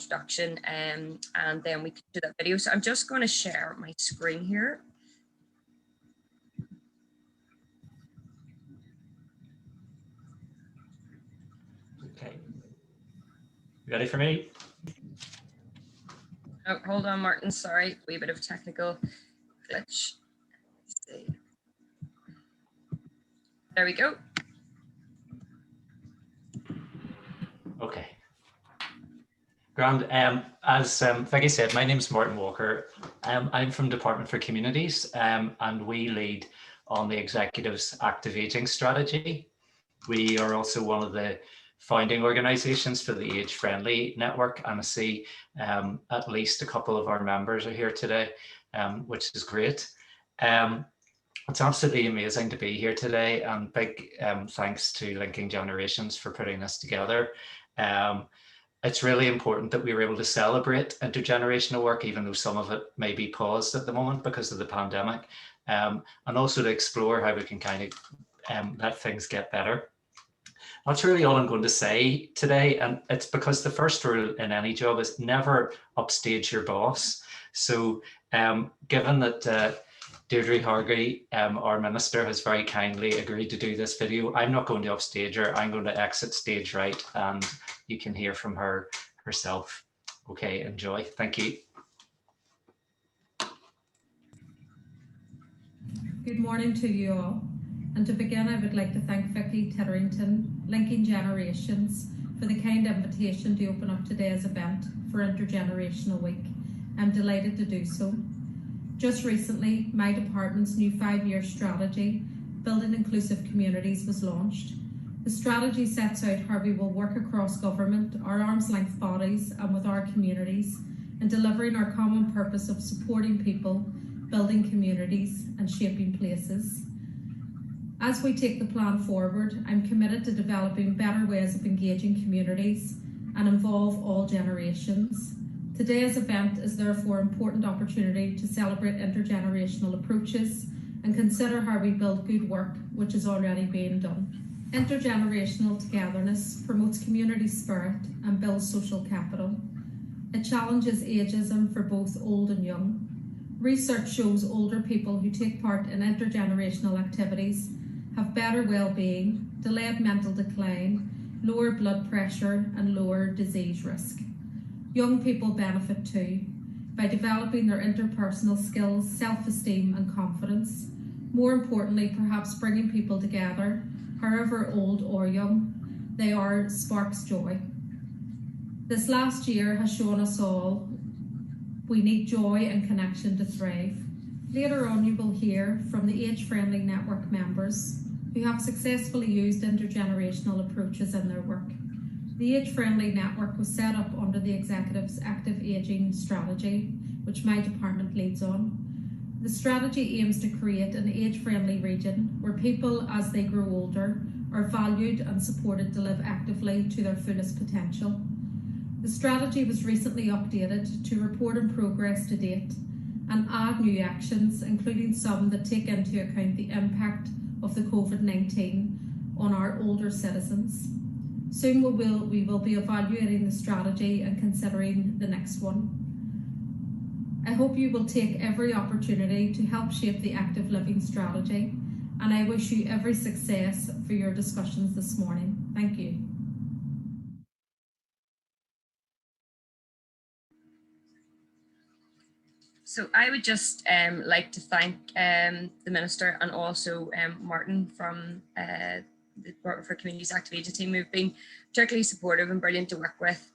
introduction, and then we can do that video. So I'm just going to share my screen here. Okay. Ready for me? Oh, hold on, Martin. Sorry, wee bit of technical glitch. Let's see. There we go. Okay. Grand. As Vicky said, my name is Martin Walker. I'm from Department for Communities, and we lead on the Executive's Active Ageing Strategy. We are also one of the founding organisations for the Age Friendly Network, and I see at least a couple of our members are here today, which is great. It's absolutely amazing to be here today, and big thanks to Linking Generations for putting this together. It's really important that we were able to celebrate intergenerational work, even though some of it may be paused at the moment because of the pandemic, and also to explore how we can kind of let things get better. That's really all I'm going to say today, and it's because the first rule in any job is never upstage your boss. So given that Deirdre Hargreaves, our minister, has very kindly agreed to do this video, I'm not going to upstage her. I'm going to exit stage right, and you can hear from her herself. Okay, enjoy. Thank you. Good morning to you all. And to begin, I would like to thank Vicky Titterington, Linking Generations, for the kind invitation to open up today's event for Intergenerational Week. I'm delighted to do so. Just recently, my department's new 5-year strategy, Building Inclusive Communities, was launched. The strategy sets out how we will work across government, our arm's-length bodies, and with our communities, in delivering our common purpose of supporting people, building communities, and shaping places. As we take the plan forward, I'm committed to developing better ways of engaging communities and involve all generations. Today's event is therefore an important opportunity to celebrate intergenerational approaches and consider how we build good work which is already being done. Intergenerational togetherness promotes community spirit and builds social capital. It challenges ageism for both old and young. Research shows older people who take part in intergenerational activities have better well-being, delayed mental decline, lower blood pressure, and lower disease risk. Young people benefit too by developing their interpersonal skills, self-esteem, and confidence. More importantly, perhaps bringing people together, however old or young they are, sparks joy. This last year has shown us all we need joy and connection to thrive. Later on, you will hear from the Age Friendly Network members who have successfully used intergenerational approaches in their work. The Age Friendly Network was set up under the Executive's Active Ageing Strategy, which my department leads on. The strategy aims to create an age-friendly region where people, as they grow older, are valued and supported to live actively to their fullest potential. The strategy was recently updated to report on progress to date and add new actions, including some that take into account the impact of the COVID-19 on our older citizens. Soon we will be evaluating the strategy and considering the next one. I hope you will take every opportunity to help shape the active living strategy, and I wish you every success for your discussions this morning. Thank you. So I would just like to thank the Minister and also Martin from the Department for Communities Active Ageing team, who've been particularly supportive and brilliant to work with.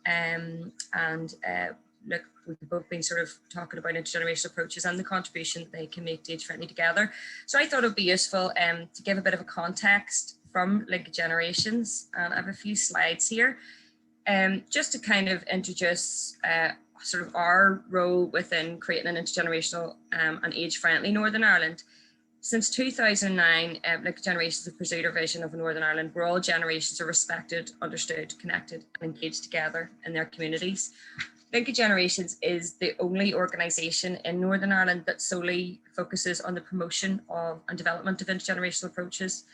Look, we've both been sort of talking about intergenerational approaches and the contribution that they can make to Age Friendly together. So I thought it would be useful to give a bit of a context from Linking Generations. And I have a few slides here just to kind of introduce sort of our role within creating an intergenerational and age-friendly Northern Ireland. Since 2009, Linking Generations have pursued our vision of a Northern Ireland where all generations are respected, understood, connected, and engaged together in their communities. Linking Generations is the only organisation in Northern Ireland that solely focuses on the promotion of and development of intergenerational approaches.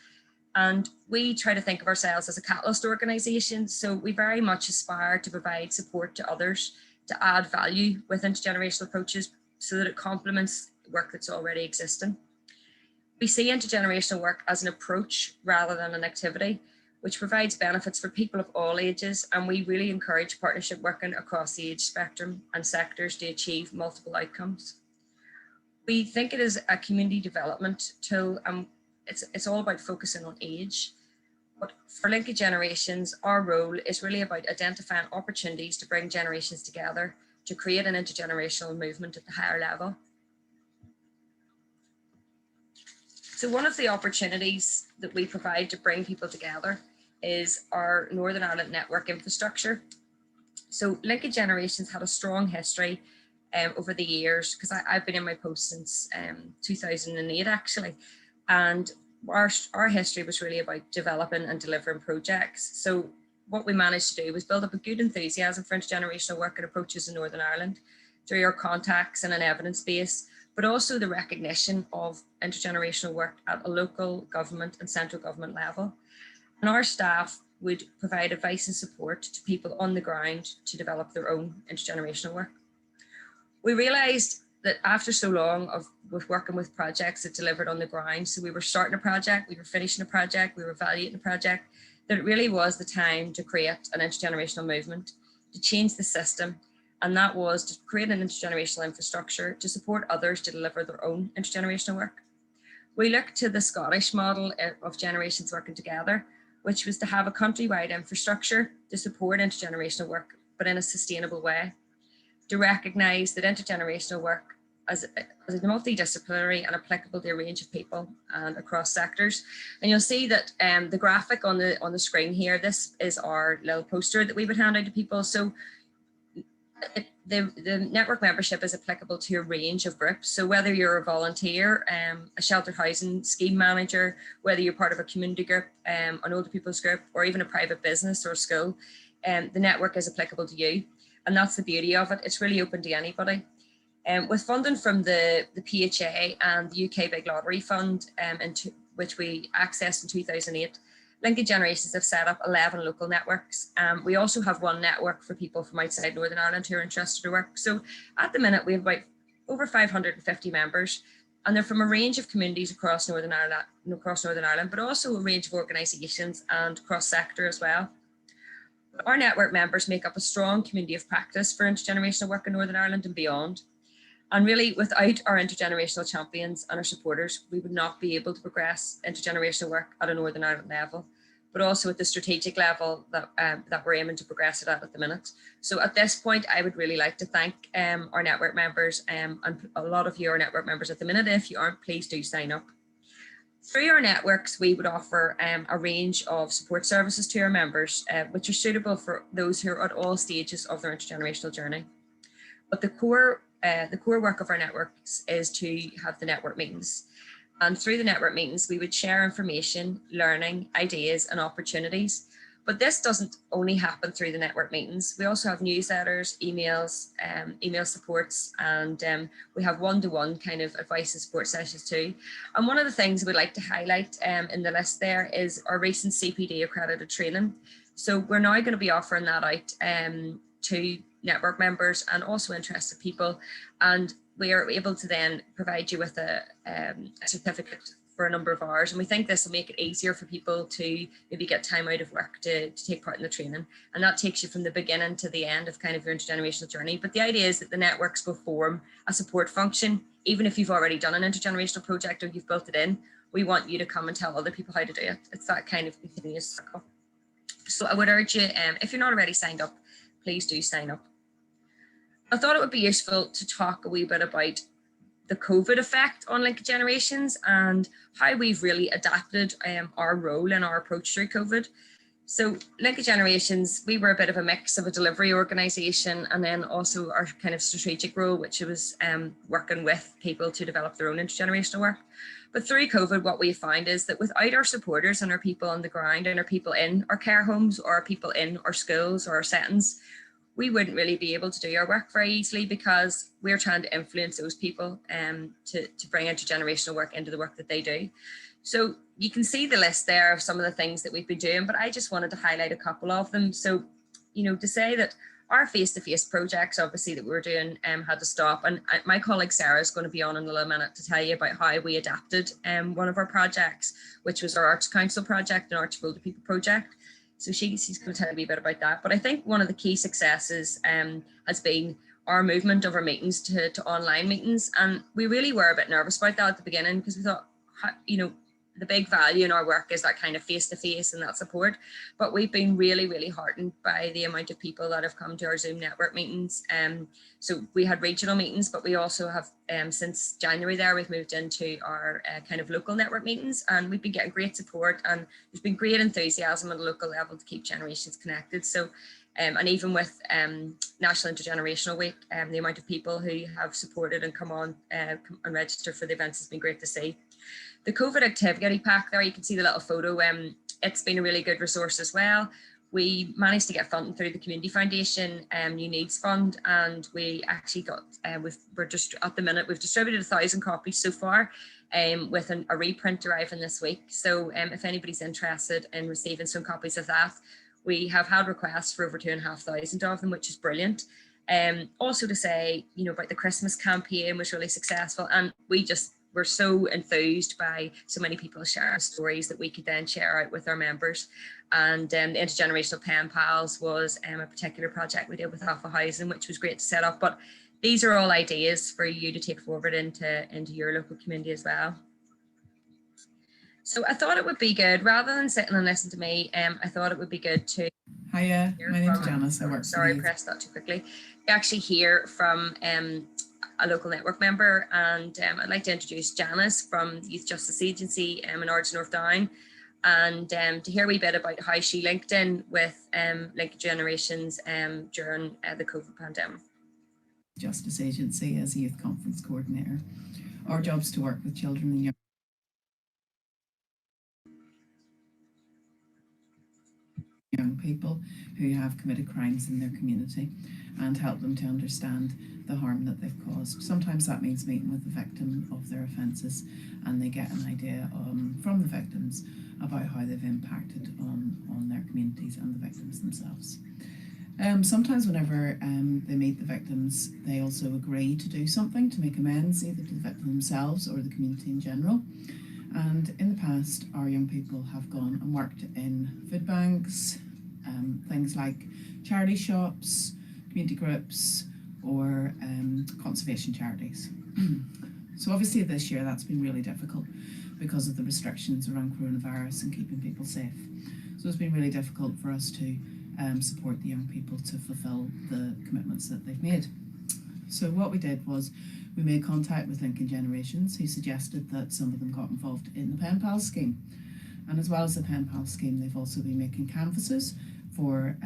And we try to think of ourselves as a catalyst organisation. So we very much aspire to provide support to others, to add value with intergenerational approaches so that it complements work that's already existing. We see intergenerational work as an approach rather than an activity, which provides benefits for people of all ages, and we really encourage partnership working across the age spectrum and sectors to achieve multiple outcomes. We think it is a community development tool, and it's all about focusing on age. But for linkage generations, our role is really about identifying opportunities to bring generations together to create an intergenerational movement at the higher level. So one of the opportunities that we provide to bring people together is our Northern Ireland network infrastructure. So linkage generations had a strong history over the years, because I've been in my post since 2008 actually, and our history was really about developing and delivering projects. So what we managed to do was build up a good enthusiasm for intergenerational work and approaches in Northern Ireland through our contacts and an evidence base, but also the recognition of intergenerational work at a local government and central government level. And our staff would provide advice and support to people on the ground to develop their own intergenerational work. We realised that after so long with working with projects that delivered on the ground, so we were starting a project, we were finishing a project, we were evaluating a project, that it really was the time to create an intergenerational movement, to change the system, and that was to create an intergenerational infrastructure to support others to deliver their own intergenerational work. We looked to the Scottish model of generations working together, which was to have a countrywide infrastructure to support intergenerational work, but in a sustainable way, to recognise that intergenerational work as a multidisciplinary and applicable to a range of people and across sectors. And you'll see that the graphic on the screen here, this is our little poster that we would hand out to people. So the network membership is applicable to a range of groups. So whether you're a volunteer, a sheltered housing scheme manager, whether you're part of a community group, an older people's group, or even a private business or school, the network is applicable to you. And that's the beauty of it. It's really open to anybody. With funding from the PHA and the UK Big Lottery Fund, which we accessed in 2008, Linkage Generations have set up 11 local networks. We also have one network for people from outside Northern Ireland who are interested to work. So at the minute, we have about over 550 members, and they're from a range of communities across Northern Ireland, but also a range of organisations and cross-sector as well. Our network members make up a strong community of practice for intergenerational work in Northern Ireland and beyond. And really, without our intergenerational champions and our supporters, we would not be able to progress intergenerational work at a Northern Ireland level, but also at the strategic level that we're aiming to progress it at the minute. So at this point, I would really like to thank our network members, and a lot of you are network members at the minute. If you aren't, please do sign up. Through our networks, we would offer a range of support services to our members, which are suitable for those who are at all stages of their intergenerational journey. But the core work of our networks is to have the network meetings. And through the network meetings, we would share information, learning, ideas, and opportunities. But this doesn't only happen through the network meetings. We also have newsletters, emails, email supports, and we have one-to-one kind of advice and support sessions too. And one of the things we'd like to highlight in the list there is our recent CPD accredited training. So we're now going to be offering that out to network members and also interested people. And we are able to then provide you with a certificate for a number of hours, and we think this will make it easier for people to maybe get time out of work to take part in the training, and that takes you from the beginning to the end of kind of your intergenerational journey. But the idea is that the networks will form a support function. Even if you've already done an intergenerational project or you've built it in, we want you to come and tell other people how to do it. It's that kind of continuous circle. So I would urge you, if you're not already signed up, please do sign up. I thought it would be useful to talk a wee bit about the COVID effect on linkage generations and how we've really adapted our role and our approach through COVID. So linkage generations, we were a bit of a mix of a delivery organisation and then also our kind of strategic role, which was working with people to develop their own intergenerational work. But through COVID, what we found is that without our supporters and our people on the ground and our people in our care homes or our people in our schools or our settings, we wouldn't really be able to do our work very easily, because we're trying to influence those people to bring intergenerational work into the work that they do. So you can see the list there of some of the things that we've been doing, but I just wanted to highlight a couple of them. So, you know, to say that our face-to-face projects, obviously, that we were doing had to stop. And my colleague Sarah is going to be on in a little minute to tell you about how we adapted one of our projects, which was our Arts Council project, an Arts for Older People project. So she's going to tell you a bit about that. But I think one of the key successes has been our movement of our meetings to online meetings. And we really were a bit nervous about that at the beginning, because we thought, you know, the big value in our work is that kind of face-to-face and that support. But we've been really, really heartened by the amount of people that have come to our Zoom network meetings. So we had regional meetings, but we also have, since January there, we've moved into our kind of local network meetings, and we've been getting great support, and there's been great enthusiasm at a local level to keep generations connected. So, and even with National Intergenerational Week, the amount of people who have supported and come on and register for the events has been great to see. The COVID activity pack there, you can see the little photo. It's been a really good resource as well. We managed to get funding through the Community Foundation New Needs Fund, and we actually got, we're just at the minute, we've distributed 1,000 copies so far, with a reprint arriving this week. So if anybody's interested in receiving some copies of that, we have had requests for over 2,500 of them, which is brilliant. Also to say, you know, about the Christmas campaign was really successful, and we're so enthused by so many people sharing stories that we could then share out with our members. And the Intergenerational Pen Pals was a particular project we did with Alpha Housing, which was great to set up. But these are all ideas for you to take forward into your local community as well. So I thought it would be good, rather than sitting and listen to me, I thought it would be good to... Hiya, my name's Janice. I work Sorry, I pressed that too quickly. Actually hear from a local network member, and I'd like to introduce Janice from Youth Justice Agency in Ards North Down, and to hear a wee bit about how she linked in with Linked Generations during the COVID pandemic. Justice Agency as a youth conference coordinator. Our job's to work with children and young people who have committed crimes in their community, and help them to understand the harm that they've caused. Sometimes that means meeting with the victim of their offences, and they get an idea from the victims about how they've impacted on their communities and the victims themselves. Sometimes whenever they meet the victims, they also agree to do something to make amends, either to the victim themselves or the community in general. And in the past, our young people have gone and worked in food banks, things like charity shops, community groups, or conservation charities. So obviously this year that's been really difficult because of the restrictions around coronavirus and keeping people safe. So it's been really difficult for us to support the young people to fulfil the commitments that they've made. So what we did was we made contact with Lincoln Generations, who suggested that some of them got involved in the Pen Pals scheme. And as well as the Pen Pals scheme, they've also been making canvases for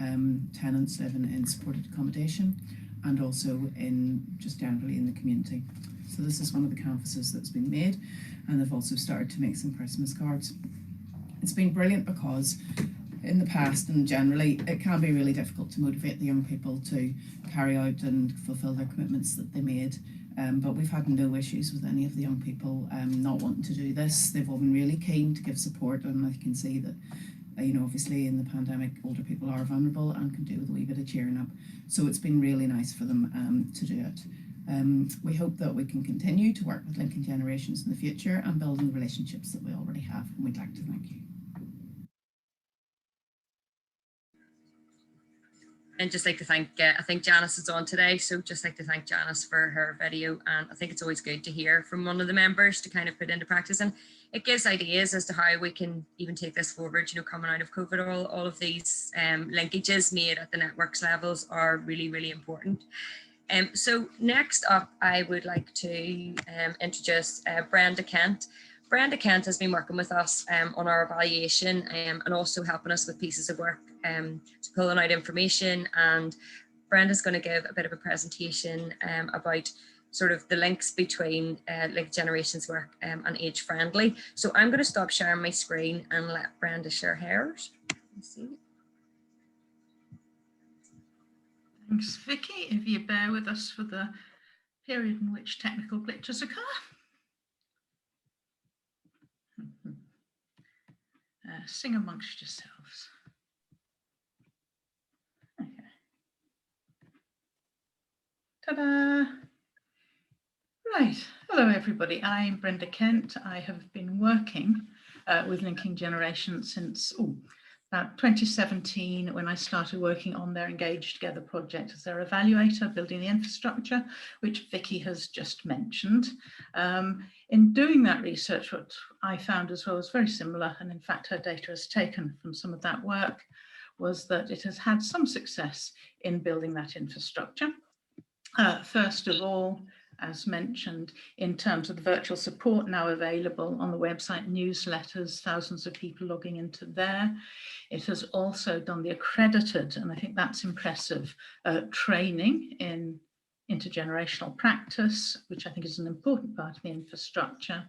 tenants living in supported accommodation, and also in just generally in the community. So this is one of the canvases that's been made, and they've also started to make some Christmas cards. It's been brilliant because in the past and generally it can be really difficult to motivate the young people to carry out and fulfill their commitments that they made. But we've had no issues with any of the young people not wanting to do this. They've all been really keen to give support, and I can see that, you know, obviously in the pandemic, older people are vulnerable and can do with a wee bit of cheering up. So it's been really nice for them to do it. We hope that we can continue to work with Lincoln Generations in the future and build on the relationships that we already have, and we'd like to thank you. And just like to thank, I think Janice is on today, so just like to thank Janice for her video. And I think it's always good to hear from one of the members to kind of put into practice, and it gives ideas as to how we can even take this forward. You know, coming out of COVID, all of these linkages made at the networks levels are really, really important. So next up, I would like to introduce Brenda Kent. Brenda Kent has been working with us on our evaluation and also helping us with pieces of work, so pulling out information. And Brenda's going to give a bit of a presentation about sort of the links between like Generations work and Age Friendly. So I'm going to stop sharing my screen and let Brenda share hers. Let's see. Thanks, Vicky. If you bear with us for the period in which technical glitches occur. Sing amongst yourselves. Okay. Ta-da! Right, hello everybody. I'm Brenda Kent. I have been working with Linking Generations since about 2017, when I started working on their Engage Together project as their evaluator, building the infrastructure, which Vicky has just mentioned. In doing that research, what I found as well was very similar, and in fact her data is taken from some of that work, was that it has had some success in building that infrastructure. First of all, as mentioned, in terms of the virtual support now available on the website, newsletters, thousands of people logging into there. It has also done the accredited, and I think that's impressive, training in intergenerational practice, which I think is an important part of the infrastructure.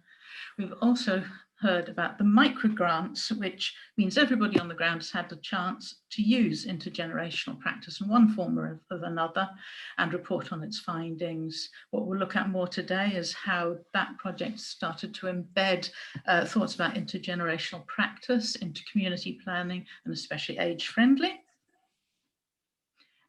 We've also heard about the micro grants, which means everybody on the ground has had the chance to use intergenerational practice in one form or of another and report on its findings. What we'll look at more today is how that project started to embed thoughts about intergenerational practice into community planning, and especially age-friendly.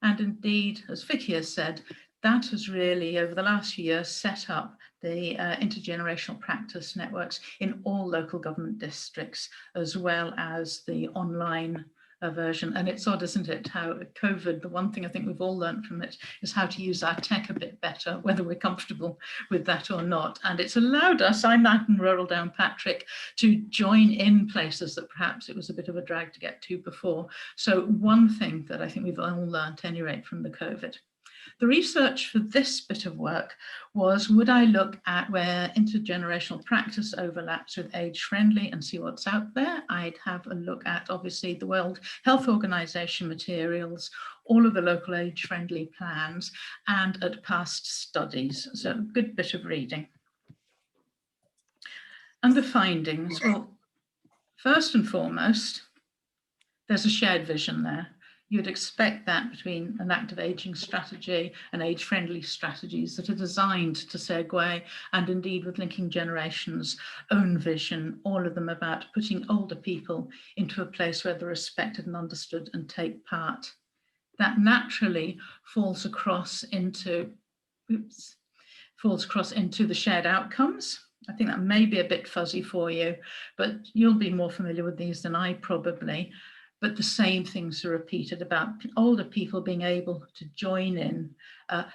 And indeed, as Vicky has said, that has really, over the last few years, set up the intergenerational practice networks in all local government districts, as well as the online version. And it's odd, isn't it, how COVID, the one thing I think we've all learned from it is how to use our tech a bit better, whether we're comfortable with that or not. And it's allowed us, I'm out in rural Downpatrick, to join in places that perhaps it was a bit of a drag to get to before. So one thing that I think we've all learned, at any rate, from the COVID. The research for this bit of work was, would I look at where intergenerational practice overlaps with age-friendly and see what's out there? I'd have a look at, obviously, the World Health Organization materials, all of the local age-friendly plans, and at past studies. So a good bit of reading. And the findings, well, first and foremost, there's a shared vision there. You'd expect that between an active aging strategy and age-friendly strategies that are designed to segue, and indeed with Linking Generations' own vision, all of them about putting older people into a place where they're respected and understood and take part. That naturally falls across into, the shared outcomes. I think that may be a bit fuzzy for you, but you'll be more familiar with these than I probably. But the same things are repeated about older people being able to join in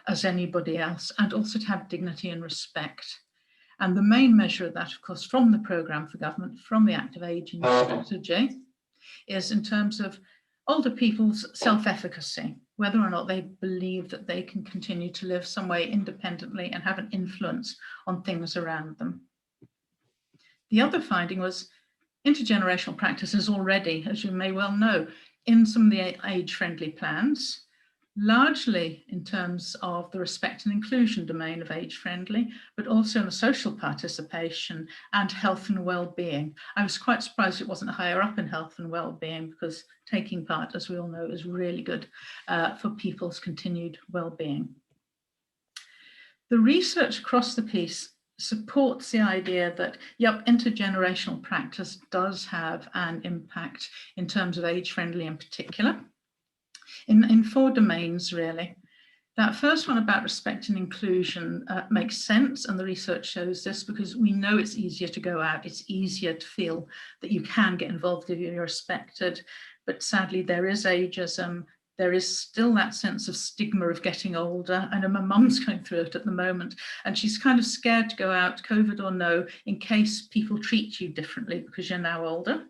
as anybody else, and also to have dignity and respect. And the main measure of that, of course, from the programme for government, from the active ageing strategy, is in terms of older people's self-efficacy, whether or not they believe that they can continue to live some way independently and have an influence on things around them. The other finding was intergenerational practice is already, as you may well know, in some of the age-friendly plans, largely in terms of the respect and inclusion domain of age-friendly, but also in the social participation and health and well-being. I was quite surprised it wasn't higher up in health and well-being, because taking part, as we all know, is really good for people's continued well-being. The research across the piece supports the idea that, yep, intergenerational practice does have an impact in terms of age-friendly in particular, in 4 domains, really. That first one about respect and inclusion makes sense, and the research shows this, because we know it's easier to go out, it's easier to feel that you can get involved if you're respected, but sadly there is ageism. There is still that sense of stigma of getting older. I know my mum's going through it at the moment, and she's kind of scared to go out, COVID or no, in case people treat you differently because you're now older.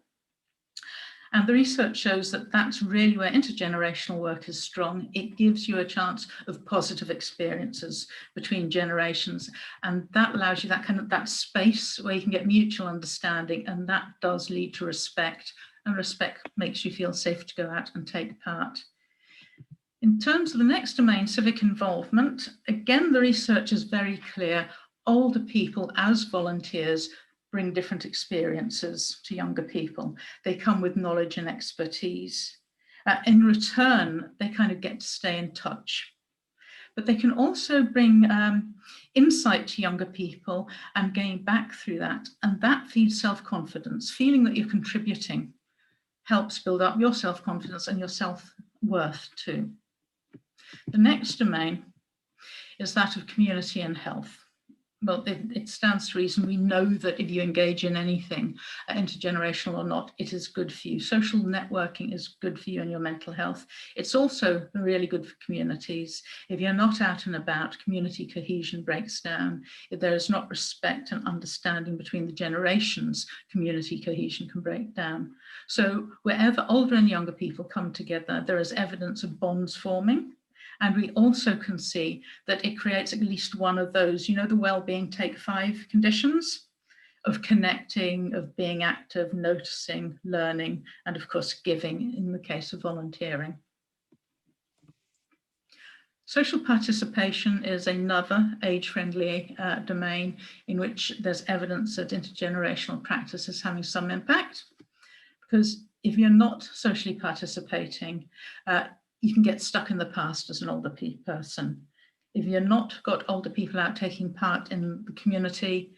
And the research shows that that's really where intergenerational work is strong. It gives you a chance of positive experiences between generations, and that allows you that space where you can get mutual understanding, and that does lead to respect, and respect makes you feel safe to go out and take part. In terms of the next domain, civic involvement, again, the research is very clear. Older people as volunteers bring different experiences to younger people. They come with knowledge and expertise. In return, they kind of get to stay in touch. But they can also bring insight to younger people and gain back through that. And that feeds self-confidence, feeling that you're contributing helps build up your self-confidence and your self-worth too. The next domain is that of community and health. Well, it stands to reason. We know that if you engage in anything, intergenerational or not, it is good for you. Social networking is good for you and your mental health. It's also really good for communities. If you're not out and about, community cohesion breaks down. If there is not respect and understanding between the generations, community cohesion can break down. So wherever older and younger people come together, there is evidence of bonds forming. And we also can see that it creates at least one of those, you know, the well-being take 5 conditions of connecting, of being active, noticing, learning, and of course, giving in the case of volunteering. Social participation is another age-friendly domain in which there's evidence that intergenerational practice is having some impact. Because if you're not socially participating, you can get stuck in the past as an older person. If you're not got older people out taking part in the community,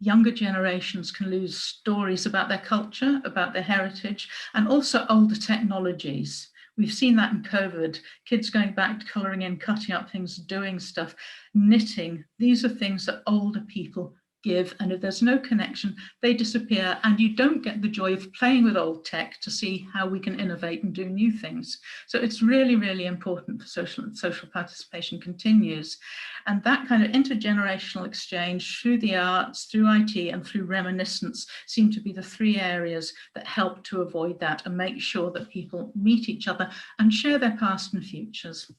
younger generations can lose stories about their culture, about their heritage, and also older technologies. We've seen that in COVID, kids going back to colouring in, cutting up things, doing stuff, knitting. These are things that older people give, and if there's no connection, they disappear, and you don't get the joy of playing with old tech to see how we can innovate and do new things. So it's really, really important for social participation continues. And that kind of intergenerational exchange through the arts, through IT, and through reminiscence seem to be the 3 areas that help to avoid that and make sure that people meet each other and share their past and futures.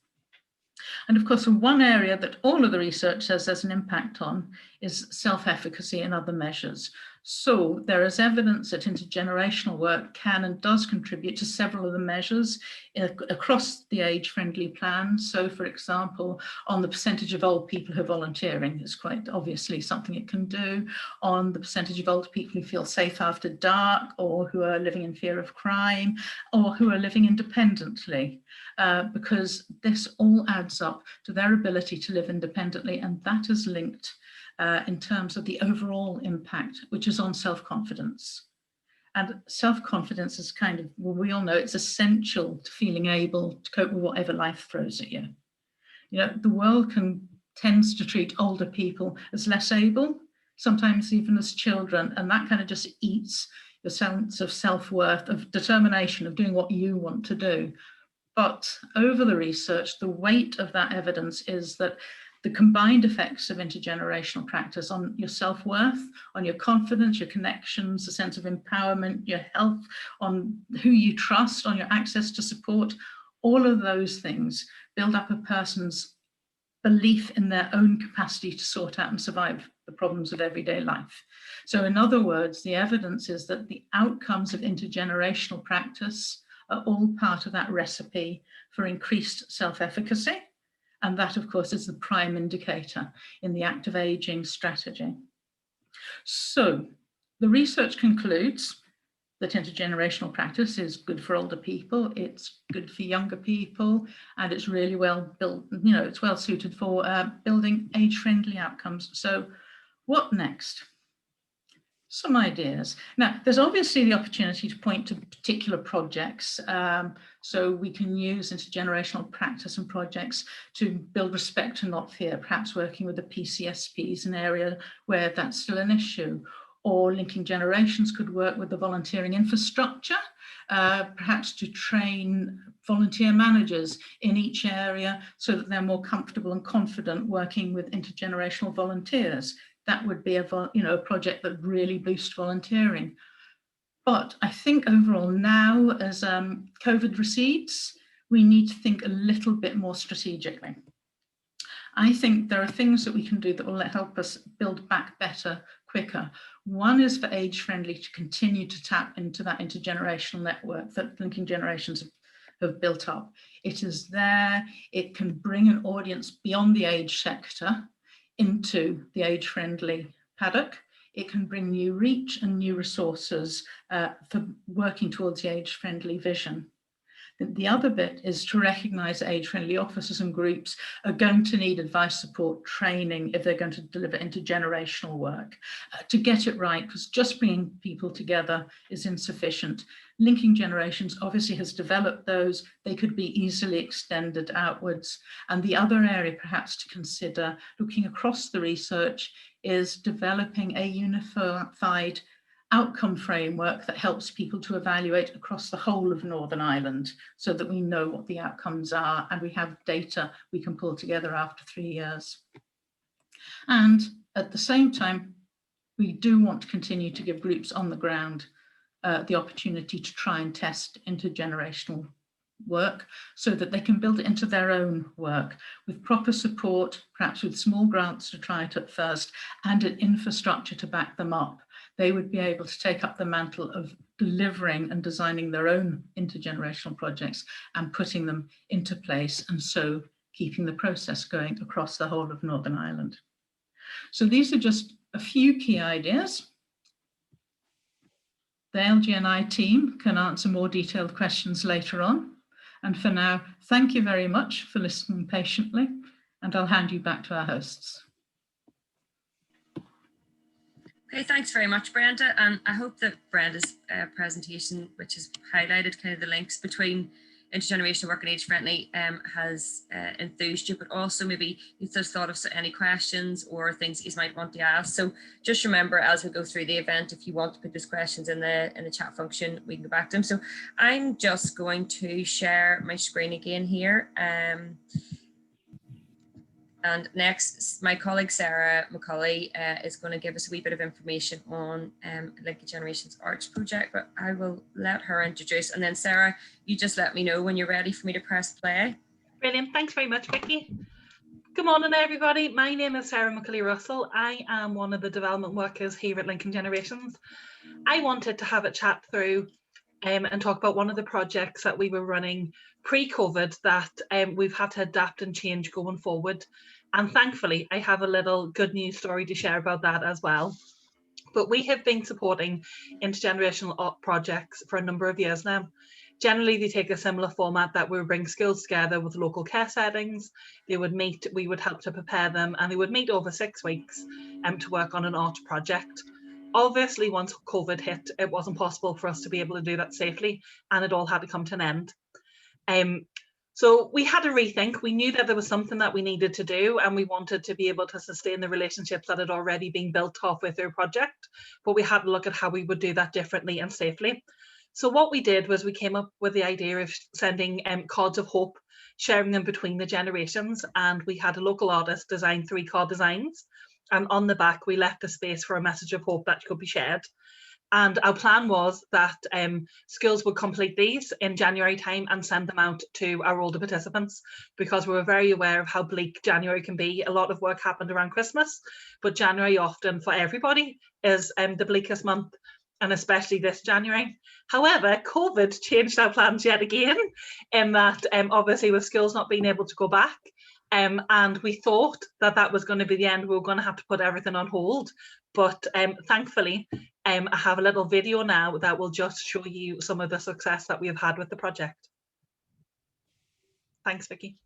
And of course, one area that all of the research says there's an impact on is self-efficacy and other measures. So there is evidence that intergenerational work can and does contribute to several of the measures across the age-friendly plan. So for example, on the percentage of old people who are volunteering is quite obviously something it can do. On the percentage of old people who feel safe after dark, or who are living in fear of crime, or who are living independently. Because this all adds up to their ability to live independently, and that is linked in terms of the overall impact, which is on self-confidence. And self-confidence is kind of, well, we all know it's essential to feeling able to cope with whatever life throws at you. You know, the world tends to treat older people as less able, sometimes even as children, and that kind of just eats your sense of self-worth, of determination, of doing what you want to do. But over the research, the weight of that evidence is that the combined effects of intergenerational practice on your self-worth, on your confidence, your connections, a sense of empowerment, your health, on who you trust, on your access to support, all of those things build up a person's belief in their own capacity to sort out and survive the problems of everyday life. So in other words, the evidence is that the outcomes of intergenerational practice are all part of that recipe for increased self-efficacy. And that, of course, is the prime indicator in the active aging strategy. So the research concludes that intergenerational practice is good for older people, it's good for younger people, and it's really well built, you know, it's well suited for building age-friendly outcomes. So what next? Some ideas. Now, there's obviously the opportunity to point to particular projects. So we can use intergenerational practice and projects to build respect and not fear, perhaps working with the PCSPs, an area where that's still an issue. Or Linking Generations could work with the volunteering infrastructure, perhaps to train volunteer managers in each area so that they're more comfortable and confident working with intergenerational volunteers. That would be a project that really boosts volunteering. But I think overall now, as COVID recedes, we need to think a little bit more strategically. I think there are things that we can do that will help us build back better, quicker. One is for age-friendly to continue to tap into that intergenerational network that Linking Generations have built up. It is there, it can bring an audience beyond the age sector into the age-friendly paddock. It can bring new reach and new resources for working towards the age-friendly vision. The other bit is to recognise age-friendly officers and groups are going to need advice, support, training if they're going to deliver intergenerational work. To get it right, because just bringing people together is insufficient. Linking Generations obviously has developed those. They could be easily extended outwards. And the other area perhaps to consider, looking across the research, is developing a unified outcome framework that helps people to evaluate across the whole of Northern Ireland so that we know what the outcomes are and we have data we can pull together after 3 years. And at the same time, we do want to continue to give groups on the ground the opportunity to try and test intergenerational work so that they can build it into their own work with proper support, perhaps with small grants to try it at first, and an infrastructure to back them up. They would be able to take up the mantle of delivering and designing their own intergenerational projects and putting them into place, and so keeping the process going across the whole of Northern Ireland. So these are just a few key ideas. The LGNI team can answer more detailed questions later on. And for now, thank you very much for listening patiently, and I'll hand you back to our hosts. Okay, thanks very much, Brenda. And I hope that Brenda's presentation, which has highlighted kind of the links between intergenerational work and age-friendly, has enthused you, but also maybe you've just thought of any questions or things that you might want to ask. So just remember, as we go through the event, if you want to put those questions in the chat function, we can go back to them. So I'm just going to share my screen again here. And next, my colleague Sarah McCauley is going to give us a wee bit of information on Linking Generations Arts project, but I will let her introduce. And then Sarah, you just let me know when you're ready for me to press play. Brilliant. Thanks very much, Vicky. Good morning, everybody. My name is Sarah McCauley Russell. I am one of the development workers here at Linking Generations. I wanted to have a chat through and talk about one of the projects that we were running pre-COVID that we've had to adapt and change going forward. And thankfully, I have a little good news story to share about that as well. But we have been supporting intergenerational projects for a number of years now. Generally, they take a similar format that we would bring schools together with local care settings. They would meet, we would help to prepare them, and they would meet over 6 weeks to work on an art project. Obviously, once COVID hit, it wasn't possible for us to be able to do that safely, and it all had to come to an end. So we had to rethink. We knew that there was something that we needed to do, and we wanted to be able to sustain the relationships that had already been built halfway through the project, but we had to look at how we would do that differently and safely. So what we did was we came up with the idea of sending cards of hope, sharing them between the generations, and we had a local artist design 3 card designs, and on the back we left a space for a message of hope that could be shared. And our plan was that schools would complete these in January time and send them out to our older participants, because we were very aware of how bleak January can be. A lot of work happened around Christmas, but January often for everybody is the bleakest month, and especially this January. However, COVID changed our plans yet again, in that obviously with schools not being able to go back, and we thought that that was going to be the end. We were going to have to put everything on hold. But thankfully, I have a little video now that will just show you some of the success that we've had with the project. Thanks, Vicky.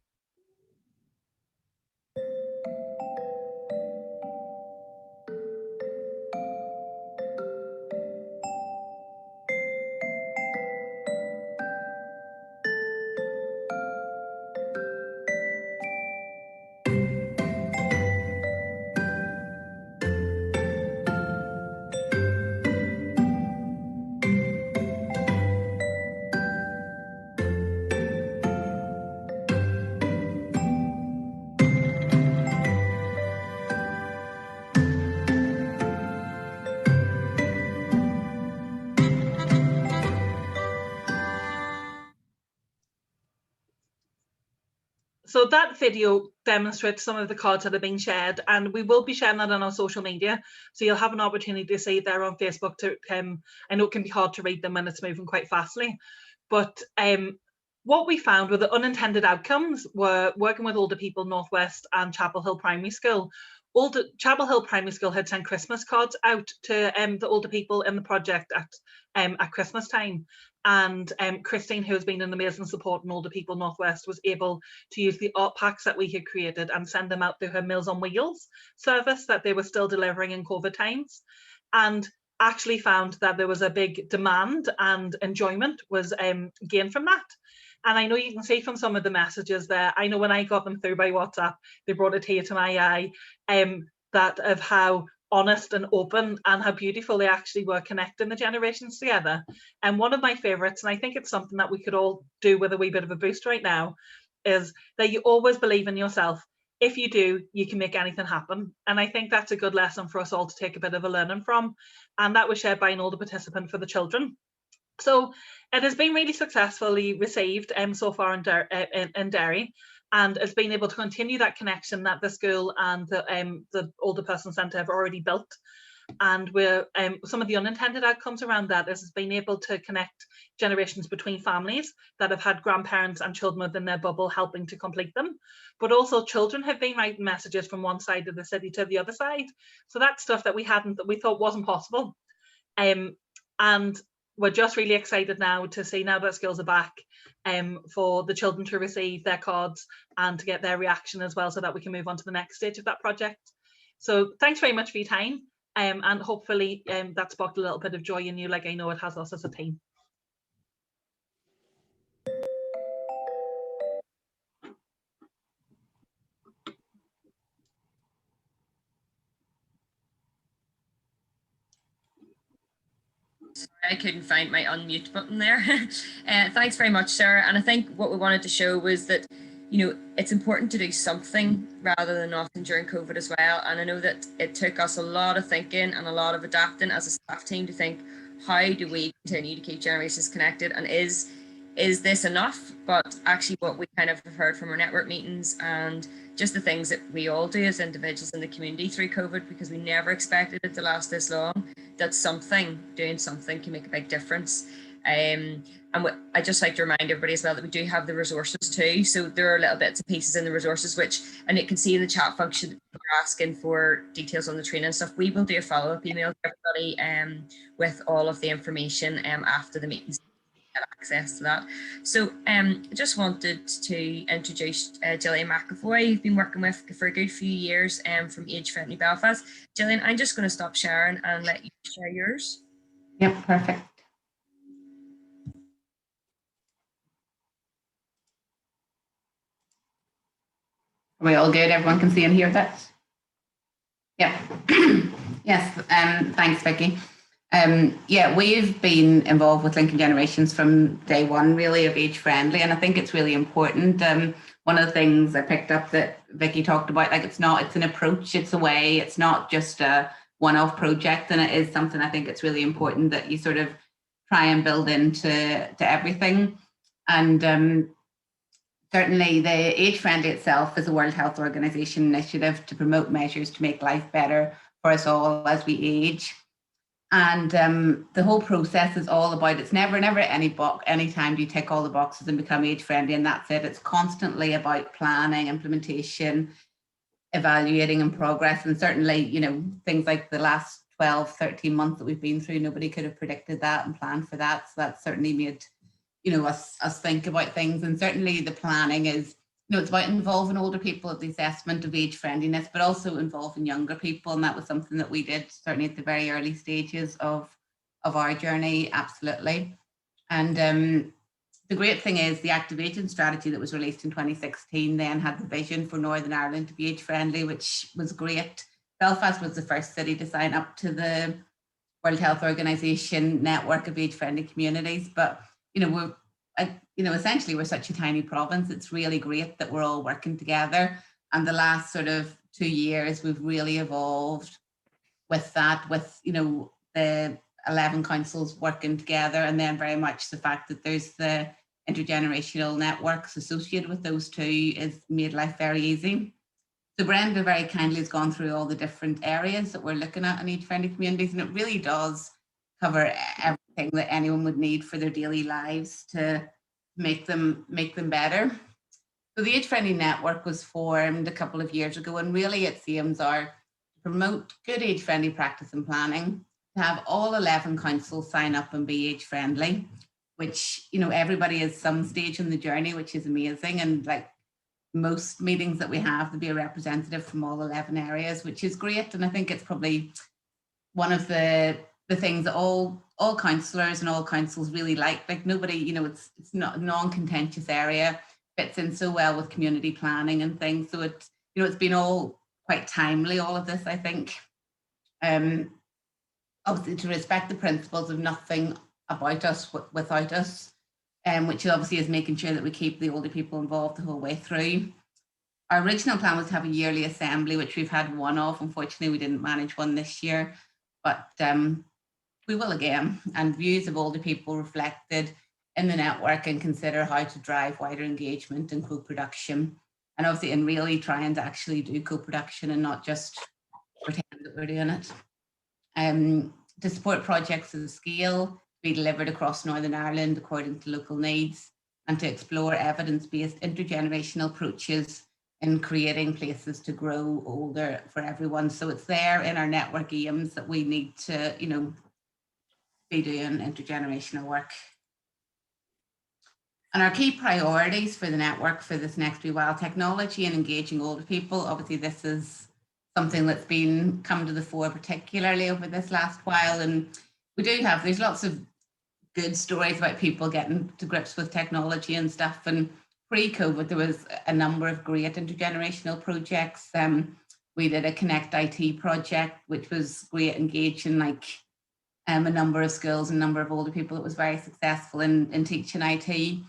So that video demonstrates some of the cards that are being shared, and we will be sharing that on our social media. So you'll have an opportunity to see there on Facebook. I know it can be hard to read them when it's moving quite fastly, but what we found were the unintended outcomes were working with older people, Northwest and Chapel Hill Primary School, Chapel Hill Primary School had sent Christmas cards out to the older people in the project at Christmas time. And Christine, who has been an amazing support in Older People Northwest, was able to use the art packs that we had created and send them out through her Meals on Wheels service that they were still delivering in COVID times. And actually found that there was a big demand and enjoyment was gained from that. And I know you can see from some of the messages there, I know when I got them through by WhatsApp, they brought a tear to my eye, that of how honest and open and how beautiful they actually were connecting the generations together. And one of my favorites, and I think it's something that we could all do with a wee bit of a boost right now, is that you always believe in yourself. If you do, you can make anything happen. And I think that's a good lesson for us all to take a bit of a learning from. And that was shared by an older participant for the children. So it has been really successfully received so far in Derry, and has been able to continue that connection that the school and the Older Person Centre have already built. And we're some of the unintended outcomes around that is being able to connect generations between families that have had grandparents and children within their bubble helping to complete them. But also children have been writing messages from one side of the city to the other side. So that's stuff that we thought wasn't possible. And we're just really excited now to see, now that schools are back, for the children to receive their cards and to get their reaction as well, so that we can move on to the next stage of that project. So thanks very much for your time. And hopefully that sparked a little bit of joy in you, like I know it has us as a team. I couldn't find my unmute button there. Thanks very much, Sarah. And I think what we wanted to show was that, you know, it's important to do something rather than nothing during COVID as well. And I know that it took us a lot of thinking and a lot of adapting as a staff team to think, how do we continue to keep generations connected, and is this enough? But actually what we kind of have heard from our network meetings and just the things that we all do as individuals in the community through COVID, because we never expected it to last this long, that doing something can make a big difference. And I just like to remind everybody as well that we do have the resources too. So there are little bits and pieces in the resources, which, and you can see in the chat function, we're asking for details on the training and stuff. We will do a follow-up email to everybody with all of the information after the meetings. Access to that. So I just wanted to introduce Gillian McAvoy, who've been working with for a good few years from Age Friendly Belfast. Gillian, I'm just going to stop sharing and let you share yours. Yep, perfect. Are we all good? Everyone can see and hear that? Yeah. Yes, thanks, Vicky. Yeah, we've been involved with Lincoln Generations from day one, really, of Age Friendly, and I think it's really important. One of the things I picked up that Vicky talked about, like it's an approach, it's a way, it's not just a one-off project, and it is something I think it's really important that you sort of try and build into everything. And certainly the Age Friendly itself is a World Health Organization initiative to promote measures to make life better for us all as we age. And the whole process is all about, it's never any time do you tick all the boxes and become age friendly and that's it. It's constantly about planning, implementation, evaluating and progress. And certainly, you know, things like the last 12, 13 months that we've been through, nobody could have predicted that and planned for that. So that certainly made, you know, us think about things. And certainly the planning is, you know, it's about involving older people at the assessment of age friendliness, but also involving younger people. And that was something that we did certainly at the very early stages of our journey, absolutely. And the great thing is the activation strategy that was released in 2016 then had the vision for Northern Ireland to be age friendly, which was great. Belfast was the first city to sign up to the World Health Organization network of age friendly communities. But, you know, essentially we're such a tiny province. It's really great that we're all working together. And the last sort of 2 years, we've really evolved with that, with, you know, the 11 councils working together, and then very much the fact that there's the intergenerational networks associated with those two has made life very easy. So Brenda very kindly has gone through all the different areas that we're looking at in age friendly communities, and it really does cover everything that anyone would need for their daily lives to make them better. So the Age Friendly Network was formed a couple of years ago, and really its aims are promote good age-friendly practice and planning, to have all 11 councils sign up and be age-friendly, which, you know, everybody is some stage in the journey, which is amazing. And like most meetings that we have, to be a representative from all 11 areas, which is great. And I think it's probably one of the things that all councillors and all councils really like nobody, you know, it's not a non-contentious area, fits in so well with community planning and things. So it's, you know, it's been all quite timely, all of this, I think. Obviously to respect the principles of nothing about us without us, which obviously is making sure that we keep the older people involved the whole way through. Our original plan was to have a yearly assembly, which we've had one of. Unfortunately, we didn't manage one this year, but we will again. And views of older people reflected in the network and consider how to drive wider engagement and co-production. And obviously, and really trying to actually do co-production and not just pretend that we're doing it. To support projects of scale to be delivered across Northern Ireland according to local needs, and to explore evidence-based intergenerational approaches in creating places to grow older for everyone. So it's there in our network aims that we need to, you know, be doing intergenerational work. And our key priorities for the network for this next wee while: technology and engaging older people. Obviously, this is something that's been come to the fore, particularly over this last while. And we do have, there's lots of good stories about people getting to grips with technology and stuff. And pre-COVID, there was a number of great intergenerational projects. We did a Connect IT project, which was great, engaging like a number of schools and a number of older people. It was very successful in teaching IT.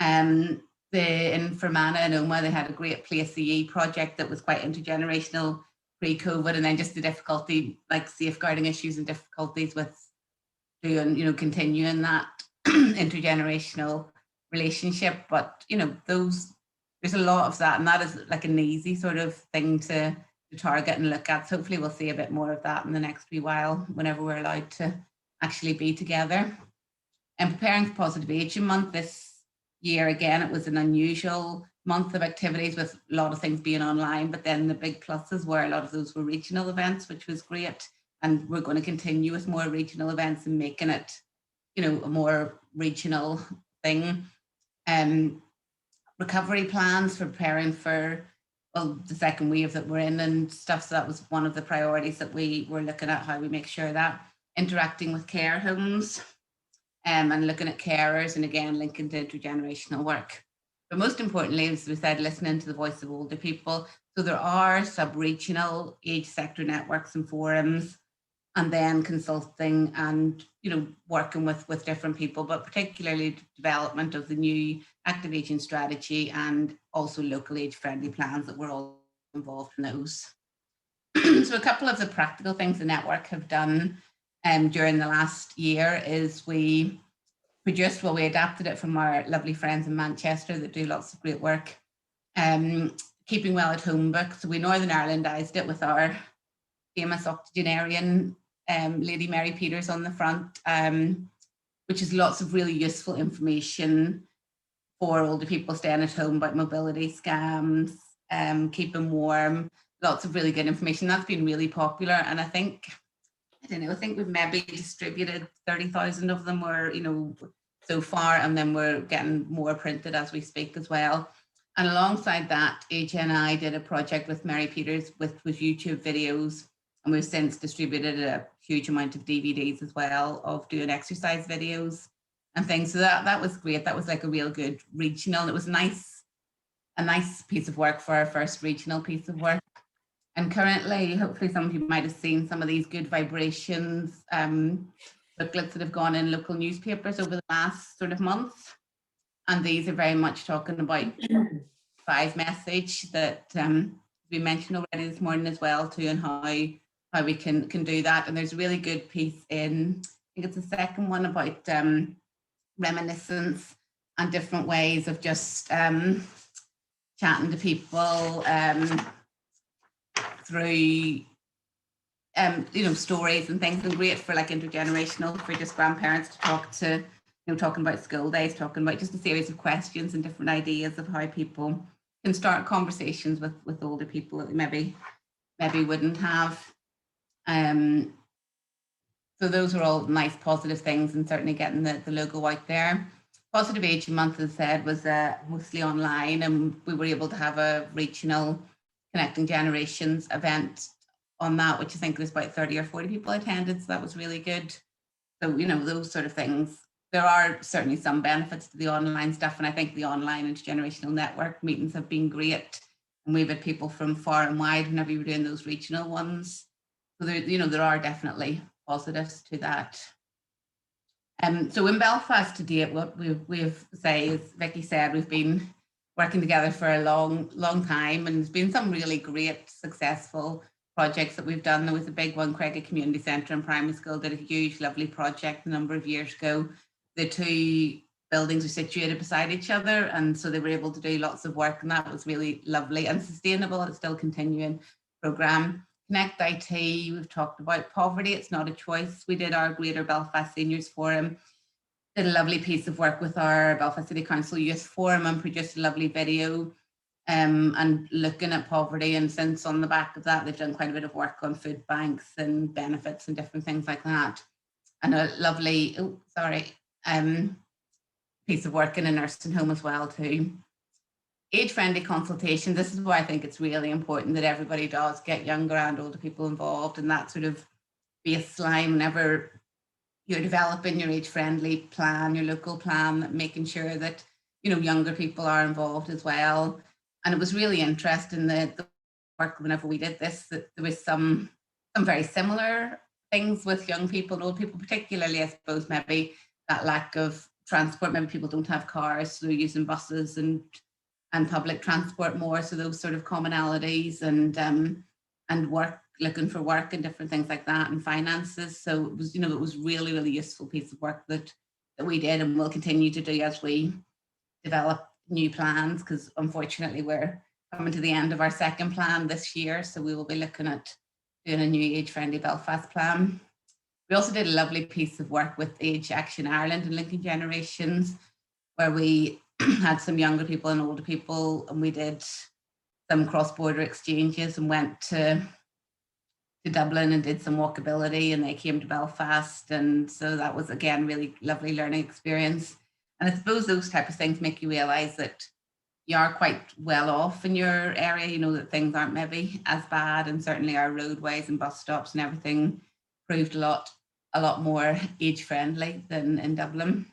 In Fermanagh and Oma, they had a great Place CE project that was quite intergenerational pre-COVID, and then just the difficulty, like safeguarding issues and difficulties with doing, you know, continuing that intergenerational relationship. But, you know, there's a lot of that, and that is like an easy sort of thing to target and look at. So hopefully we'll see a bit more of that in the next wee while, whenever we're allowed to actually be together. And preparing for Positive Aging Month this year, again, it was an unusual month of activities with a lot of things being online, but then the big pluses were a lot of those were regional events, which was great. And we're going to continue with more regional events and making it, you know, a more regional thing. Recovery plans for preparing for, well, the second wave that we're in and stuff. So that was one of the priorities that we were looking at, how we make sure that. Interacting with care homes and looking at carers, and again, linking to intergenerational work. But most importantly, as we said, listening to the voice of older people. So there are sub-regional age sector networks and forums, and then consulting and, you know, working with different people, but particularly development of the new active aging strategy and also local age-friendly plans that we're all involved in those. So a couple of the practical things the network have done during the last year is we adapted it from our lovely friends in Manchester that do lots of great work. Keeping Well at Home book. So we Northern Irelandized it with our famous octogenarian Lady Mary Peters on the front, which is lots of really useful information for older people staying at home about mobility scams, keeping warm, lots of really good information. That's been really popular. And I think we've maybe distributed 30,000 of them, or, you know, so far, and then we're getting more printed as we speak as well. And alongside that, HNI did a project with Mary Peters with YouTube videos, and we've since distributed a huge amount of DVDs as well of doing exercise videos and things. So that was great. That was like a real good regional, and it was a nice piece of work for our first regional piece of work. And currently, hopefully some of you might have seen some of these good vibrations booklets that have gone in local newspapers over the last sort of month. And these are very much talking about 5 message that we mentioned already this morning as well too, and how we can do that. And there's a really good piece in, I think it's the second one, about reminiscence and different ways of just chatting to people through you know, stories and things, and great for like intergenerational, for just grandparents to talk to, you know, talking about school days, talking about just a series of questions and different ideas of how people can start conversations with older people that they maybe maybe wouldn't have. So those are all nice positive things, and certainly getting the logo out there. Positive Aging Month, as I said, was mostly online, and we were able to have a regional Connecting Generations event on that, which I think was about 30 or 40 people attended, so that was really good. So, you know, those sort of things. There are certainly some benefits to the online stuff, and I think the online intergenerational network meetings have been great. And we've had people from far and wide whenever you were doing those regional ones. So there, you know, there are definitely positives to that. So in Belfast to date, what we've say, as Vicky said, we've been working together for a long time, and there's been some really great, successful projects that we've done. There was a big one, Craigie Community Centre and Primary School did a huge, lovely project a number of years ago. The two buildings are situated beside each other, and so they were able to do lots of work, and that was really lovely and sustainable. It's still continuing programme. Connect IT, we've talked about poverty, it's not a choice. We did our Greater Belfast Seniors Forum, did a lovely piece of work with our Belfast City Council Youth Forum and produced a lovely video and looking at poverty. And since on the back of that, they've done quite a bit of work on food banks and benefits and different things like that. And a lovely, piece of work in a nursing home as well too. Age-friendly consultation. This is why I think it's really important that everybody does get younger and older people involved, and that sort of baseline whenever you're developing your age-friendly plan, your local plan, making sure that, you know, younger people are involved as well. And it was really interesting the work whenever we did this, that there was some very similar things with young people and old people, particularly, I suppose, maybe that lack of transport. Maybe people don't have cars, so they're using buses and public transport more. So those sort of commonalities and work, looking for work and different things like that, and finances. So it was, you know, it was really, really useful piece of work that we did and will continue to do as we develop new plans, because unfortunately we're coming to the end of our second plan this year. So we will be looking at doing a new age-friendly Belfast plan. We also did a lovely piece of work with Age Action Ireland and Linking Generations, where we had some younger people and older people, and we did some cross-border exchanges and went to Dublin and did some walkability, and they came to Belfast. And so that was, again, really lovely learning experience. And I suppose those type of things make you realise that you are quite well off in your area, you know, that things aren't maybe as bad, and certainly our roadways and bus stops and everything proved a lot more age-friendly than in Dublin.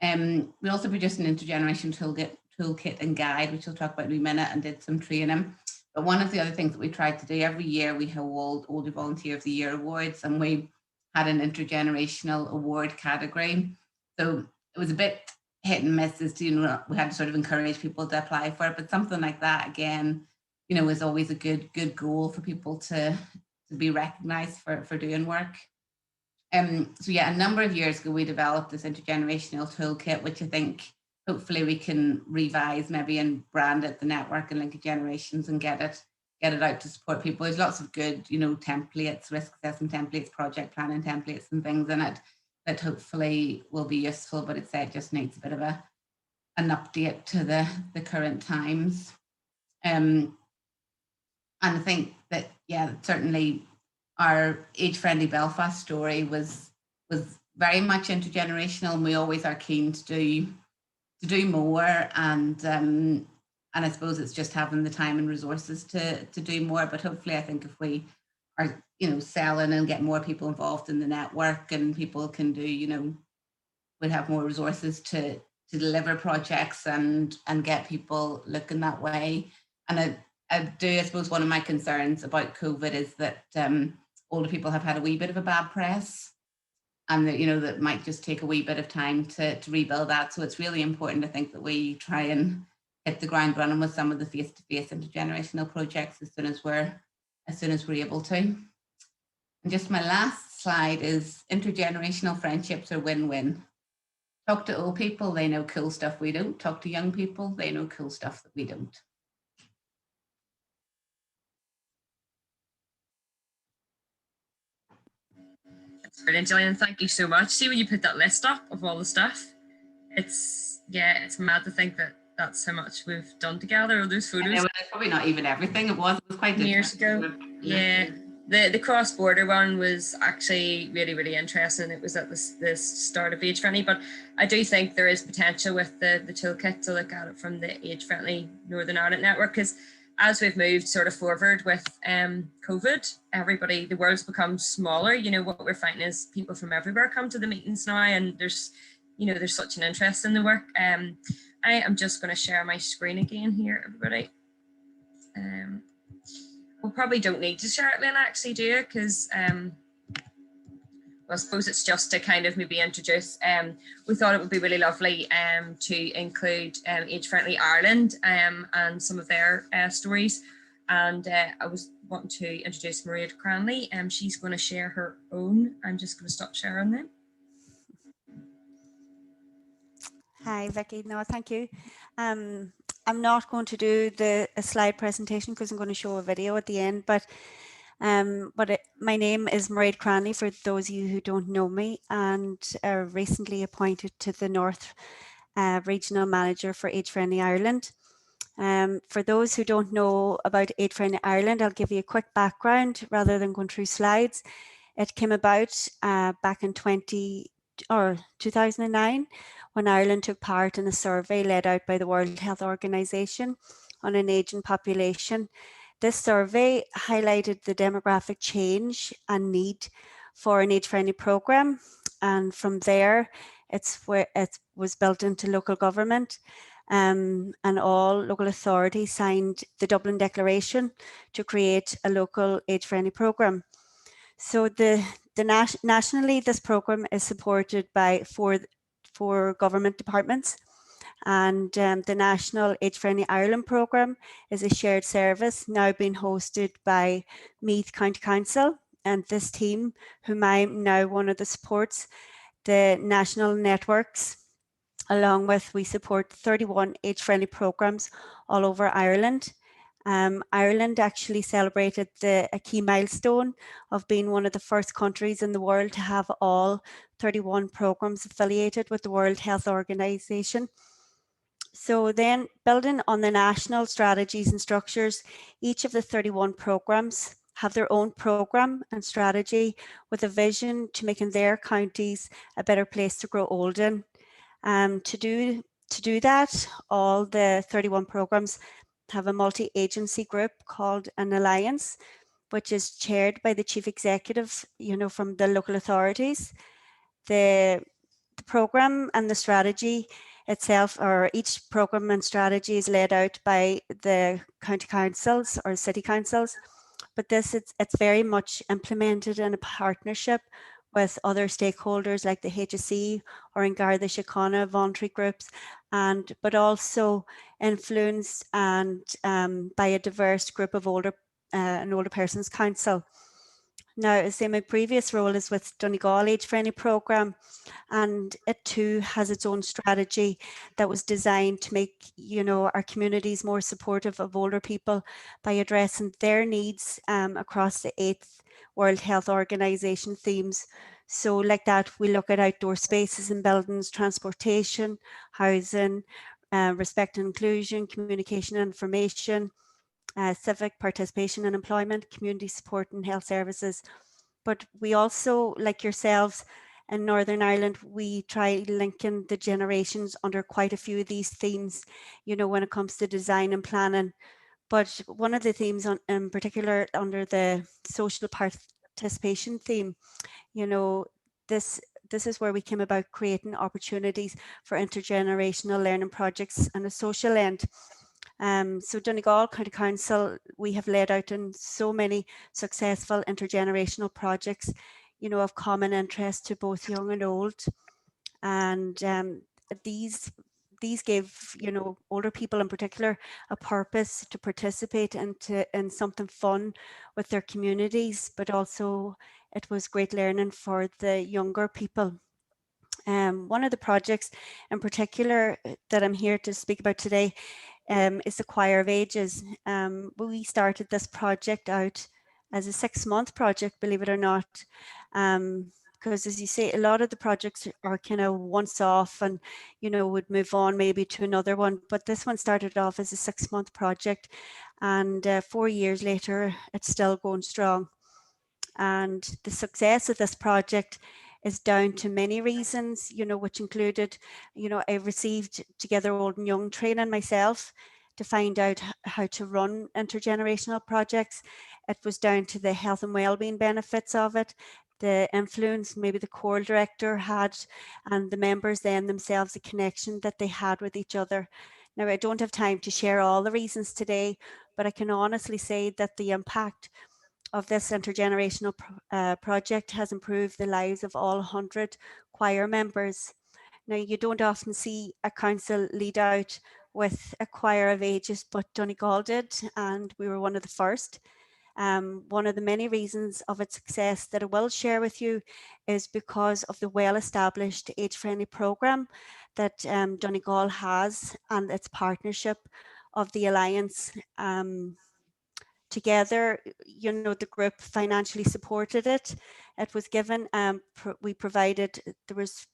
We also produced an intergenerational toolkit and guide, which we'll talk about in a minute, and did some training. But one of the other things that we tried to do every year, we hold Older Volunteer of the Year awards, and we had an intergenerational award category. So it was a bit hit and miss as to, you know, we had to sort of encourage people to apply for it, but something like that, again, you know, is always a good goal for people to be recognised for doing work. So yeah, a number of years ago, we developed this intergenerational toolkit, which I think hopefully we can revise maybe and brand it the network and Linking Generations and get it out to support people. There's lots of good, you know, templates, risk assessment templates, project planning templates and things in it that hopefully will be useful, but it just needs a bit of an update to the current times. And I think that, yeah, certainly our age-friendly Belfast story was very much intergenerational, and we always are keen to do more. And I suppose it's just having the time and resources to do more. But hopefully, I think if we are, you know, selling and get more people involved in the network, and people can do, you know, we'll have more resources to deliver projects and get people looking that way. And I suppose one of my concerns about COVID is that older people have had a wee bit of a bad press, and that, you know, that might just take a wee bit of time to rebuild that. So it's really important, I think, that we try and hit the ground running with some of the face-to-face intergenerational projects as soon as we're able to. And just my last slide is intergenerational friendships are win-win. Talk to old people, they know cool stuff we don't. Talk to young people, they know cool stuff that we don't. That's brilliant, Gillian. Thank you so much. See, when you put that list up of all the stuff, it's mad to think that that's how much we've done together, or those photos. It's probably not even everything. It was quite years ago. Yeah, the cross border one was actually really interesting. It was at this start of age friendly, but I do think there is potential with the toolkit to look at it from the age friendly Northern Ireland network, because as we've moved sort of forward with COVID, the world's become smaller. You know, what we're finding is people from everywhere come to the meetings now, and there's such an interest in the work. I am just going to share my screen again here, everybody. We probably don't need to share it, Lynn, actually, do you? Because well, I suppose it's just to kind of maybe introduce. We thought it would be really lovely to include Age Friendly Ireland and some of their stories. And I was wanting to introduce Maria Cranley. She's going to share her own. I'm just going to stop sharing then. Hi, Vicky. No, thank you. I'm not going to do a slide presentation because I'm going to show a video at the end, but my name is Mairead Cranley, for those of you who don't know me, and recently appointed to the North Regional Manager for Age Friendly Ireland. For those who don't know about Age Friendly Ireland, I'll give you a quick background rather than going through slides. It came about back in 2009 when Ireland took part in a survey led out by the World Health Organization on an ageing population. This survey highlighted the demographic change and need for an age-friendly programme, and from there it was built into local government, and all local authorities signed the Dublin Declaration to create a local age-friendly programme. So nationally, this programme is supported by four government departments, and the National Age Friendly Ireland programme is a shared service now being hosted by Meath County Council, and this team, whom I'm now one of the supports, the national networks, along with we support 31 age friendly programmes all over Ireland. Ireland actually celebrated a key milestone of being one of the first countries in the world to have all 31 programmes affiliated with the World Health Organization. So then, building on the national strategies and structures, each of the 31 programmes have their own programme and strategy with a vision to making their counties a better place to grow old in. To do that, all the 31 programmes have a multi-agency group called an alliance, which is chaired by the chief executive, from the local authorities. The programme and the strategy itself, or each programme and strategy, is laid out by the county councils or city councils, but it's very much implemented in a partnership with other stakeholders like the HSE or in Garda Síochána voluntary groups, but also influenced and by a diverse group of an older persons council. Now, as I say, my previous role is with Donegal Age Friendly Programme, and it too has its own strategy that was designed to make, our communities more supportive of older people by addressing their needs across the 8th World Health Organization themes. So like that, we look at outdoor spaces and buildings, transportation, housing, respect and inclusion, communication and information, civic participation and employment, community support and health services. But we also, like yourselves in Northern Ireland, we try linking the generations under quite a few of these themes, when it comes to design and planning. But one of the themes in particular under the social participation theme, this is where we came about creating opportunities for intergenerational learning projects and a social end. So Donegal County Council, we have laid out in so many successful intergenerational projects, of common interest to both young and old. And these give, older people in particular a purpose to participate in something fun with their communities, but also it was great learning for the younger people. One of the projects in particular that I'm here to speak about today is the Choir of Ages. We started this project out as a 6-month project, believe it or not, because as you say, a lot of the projects are kind of once off and, would move on maybe to another one. But this one started off as a 6-month project, and 4 years later, it's still going strong. And the success of this project is down to many reasons, which included, I received Together Old and Young training myself to find out how to run intergenerational projects. It was down to the health and wellbeing benefits of it, the influence maybe the choral director had, and the members then themselves, the connection that they had with each other. Now, I don't have time to share all the reasons today, but I can honestly say that the impact of this intergenerational project has improved the lives of all 100 choir members. Now, you don't often see a council lead out with a choir of ages, but Donegal did, and we were one of the first. One of the many reasons of its success that I will share with you is because of the well-established age-friendly programme that Donegal has, and its partnership of the Alliance. Together, the group financially supported it. It was given, we provided, there was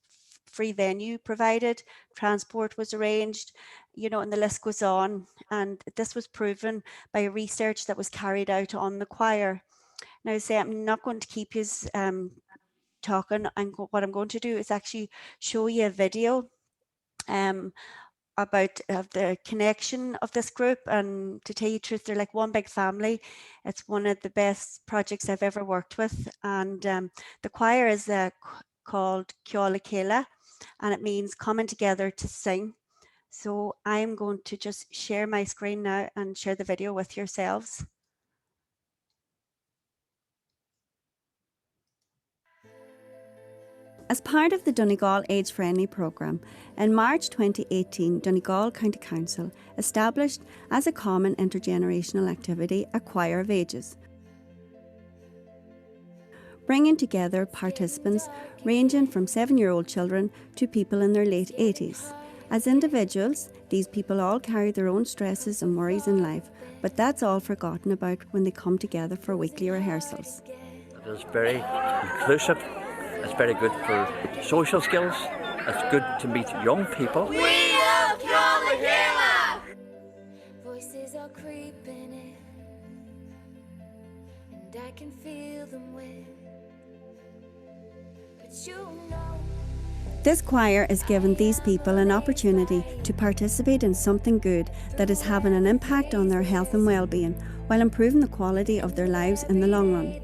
free venue provided, transport was arranged, and the list goes on. And this was proven by research that was carried out on the choir. Now, I'm not going to keep you talking, and what I'm going to do is actually show you a video about the connection of this group. And to tell you the truth, they're like one big family. It's one of the best projects I've ever worked with. And the choir is called Ceola Céile, and it means coming together to sing. So I'm going to just share my screen now and share the video with yourselves. As part of the Donegal Age Friendly programme, in March 2018, Donegal County Council established as a common intergenerational activity a choir of ages, bringing together participants ranging from 7-year-old children to people in their late 80s. As individuals, these people all carry their own stresses and worries in life, but that's all forgotten about when they come together for weekly rehearsals. It is very inclusive. It's very good for social skills. It's good to meet young people. We love Ceola Céile! Voices are creeping in, and I can feel them win. But you know. This choir is giving these people an opportunity to participate in something good that is having an impact on their health and well-being, while improving the quality of their lives in the long run.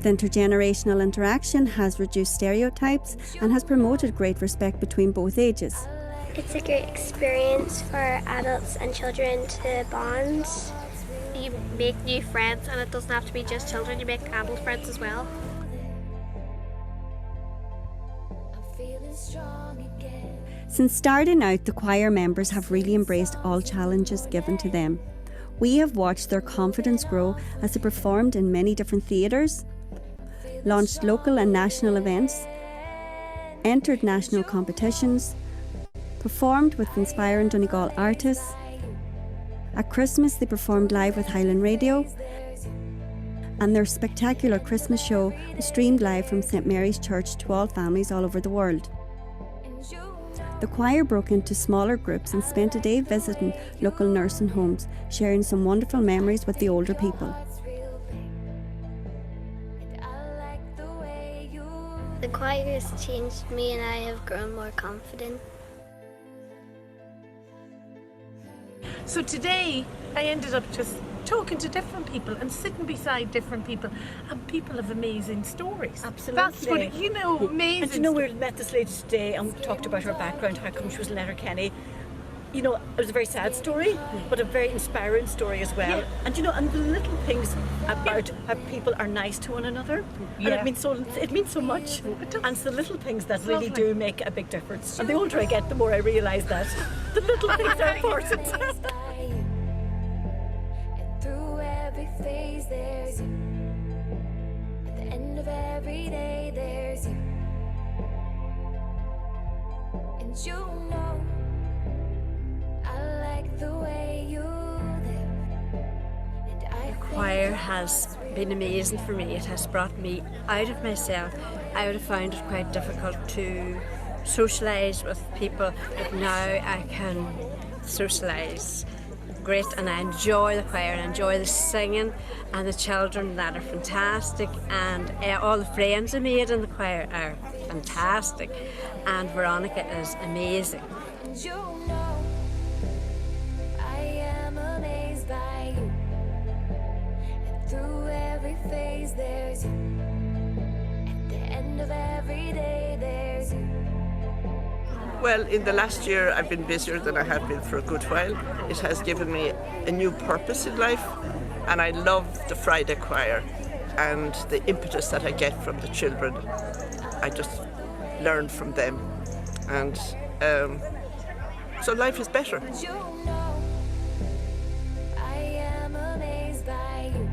The intergenerational interaction has reduced stereotypes and has promoted great respect between both ages. It's a great experience for adults and children to bond. You make new friends, and it doesn't have to be just children, you make adult friends as well. Since starting out, the choir members have really embraced all challenges given to them. We have watched their confidence grow as they performed in many different theatres, launched local and national events, entered national competitions, performed with inspiring Donegal artists. At Christmas, they performed live with Highland Radio, and their spectacular Christmas show was streamed live from St Mary's Church to all families all over the world. The choir broke into smaller groups and spent a day visiting local nursing homes, sharing some wonderful memories with the older people. The choir has changed me, and I have grown more confident. So today I ended up just talking to different people and sitting beside different people, and people have amazing stories. Absolutely. That's what, amazing. And we met this lady today and talked about her background, how come she was in Letterkenny. It was a very sad story, but a very inspiring story as well. Yeah. And and the little things about how people are nice to one another. Yeah. And it means so much. And it's the little things that really do make a big difference. And the older I get, the more I realise that the little things are important. And through every phase there's you. At the end of every day there's you. And you know I like the way you live. And I the choir has been amazing for me. It has brought me out of myself. I would have found it quite difficult to socialise with people, but now I can socialise great, and I enjoy the choir and enjoy the singing, and the children that are fantastic, and all the friends I made in the choir are fantastic, and Veronica is amazing. You know, I am amazed by you. And through every phase, there's you. At the end of every day, there's you. Well, in the last year, I've been busier than I have been for a good while. It has given me a new purpose in life, and I love the Friday choir and the impetus that I get from the children. I just learn from them, and so life is better. You know, I am amazed by you.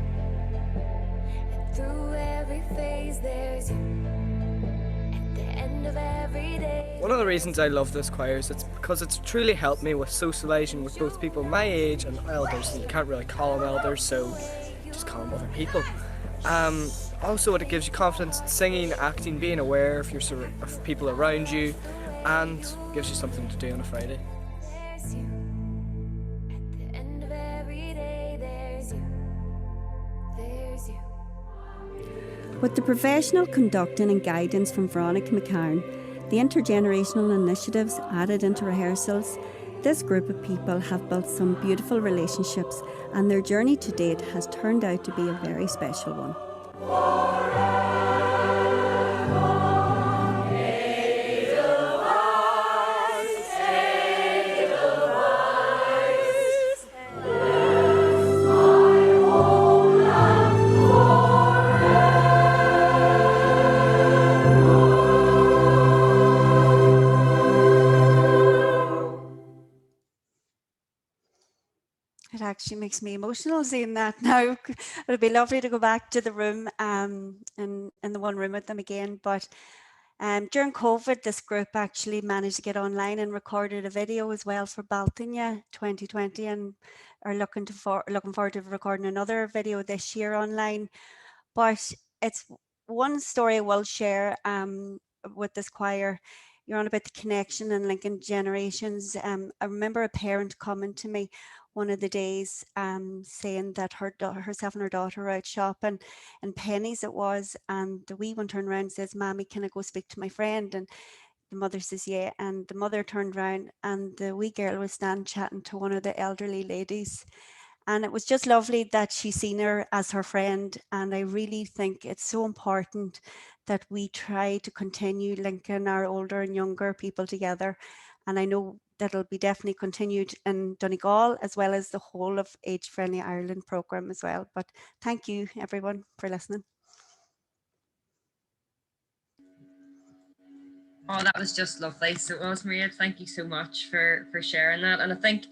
And through every phase, there's you. At the end of every day. One of the reasons I love this choir is it's because it's truly helped me with socialising with both people my age and elders. And you can't really call them elders, so just call them other people. Also, it gives you confidence in singing, acting, being aware of of people around you, and gives you something to do on a Friday. There's you. At the end of every day, there's you. There's you. With the professional conducting and guidance from Veronica McCarn, the intergenerational initiatives added into rehearsals, this group of people have built some beautiful relationships, and their journey to date has turned out to be a very special one. It actually makes me emotional seeing that now. It'd be lovely to go back to the room in the one room with them again. But during COVID, this group actually managed to get online and recorded a video as well for Baltinia 2020, and are looking forward to recording another video this year online. But it's one story I will share with this choir. You're on about the connection and linking generations. I remember a parent coming to me one of the days saying that herself and her daughter were out shopping, and pennies it was, and the wee one turned around and says, "Mammy, can I go speak to my friend?" And the mother says, "Yeah." And the mother turned around and the wee girl was standing chatting to one of the elderly ladies. And it was just lovely that she seen her as her friend. And I really think it's so important that we try to continue linking our older and younger people together. And I know that'll be definitely continued in Donegal, as well as the whole of Age Friendly Ireland programme as well. But thank you everyone for listening. Oh, that was just lovely. So, Maria, thank you so much for sharing that. And I think,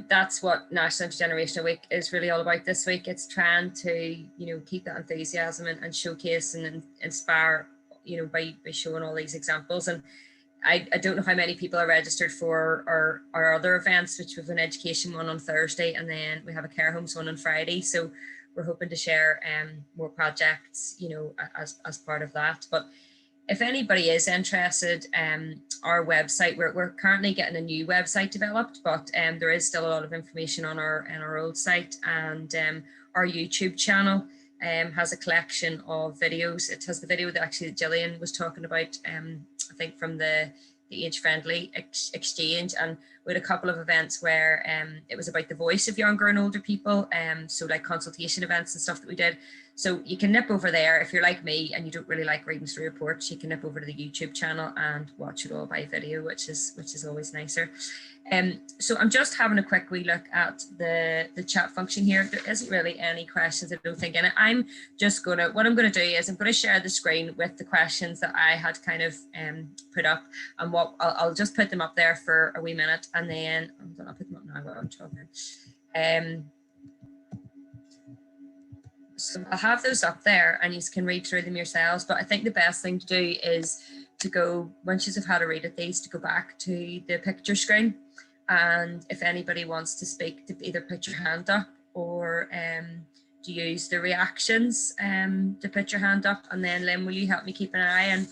that's what National Intergenerational Week is really all about this week. It's trying to, keep that enthusiasm and showcase and inspire, by showing all these examples. And I don't know how many people are registered for our other events, which we have an education one on Thursday, and then we have a care homes one on Friday. So we're hoping to share more projects, as part of that. But if anybody is interested, our website, we're currently getting a new website developed, but there is still a lot of information on our old site, and our YouTube channel has a collection of videos. It has the video that actually Gillian was talking about, I think from the Age Friendly exchange, and we had a couple of events where it was about the voice of younger and older people, so like consultation events and stuff that we did. So you can nip over there if you're like me and you don't really like reading through reports. You can nip over to the YouTube channel and watch it all by video, which is always nicer. So I'm just having a quick wee look at the chat function here. There isn't really any questions, I don't think, in it. What I'm gonna do is I'm gonna share the screen with the questions that I had kind of put up, and I'll just put them up there for a wee minute, and then I'll put them up now while I'm talking. So I'll have those up there and you can read through them yourselves, but I think the best thing to do is to go, once you've had a read at these, to go back to the picture screen, and if anybody wants to speak, to either put your hand up or to use the reactions to put your hand up, and then Lynn, will you help me keep an eye